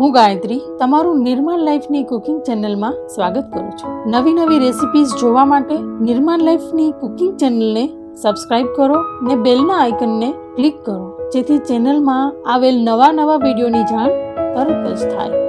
હું ગાયત્રી તમારું નિર્માણ લાઈફની કુકિંગ ચેનલમાં સ્વાગત કરું છું। નવી રેસિપીઝ જોવા માટે નિર્માણ લાઈફની કુકિંગ ચેનલને સબસ્ક્રાઇબ કરો ને બેલના આઇકનને ક્લિક કરો જેથી ચેનલમાં આવેલ નવા વિડીયોની જાણ તરત જ થાય।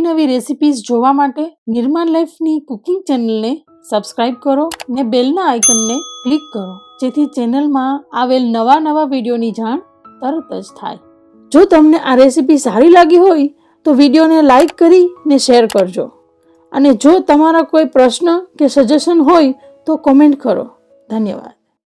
નવી રેસિપીઝ જોવા માટે નિર્માણ લાઈફની કુકિંગ ચેનલને સબસ્ક્રાઇબ કરો ને બેલના આઇકનને ક્લિક કરો જેથી ચેનલમાં આવેલ નવા વિડીયોની જાણ તરત જ થાય। જો તમને આ રેસિપી સારી લાગી હોય તો વિડીયોને લાઈક કરી ને શેર કરજો અને જો તમારા કોઈ પ્રશ્ન કે સજેશન હોય તો કોમેન્ટ કરો। ધન્યવાદ।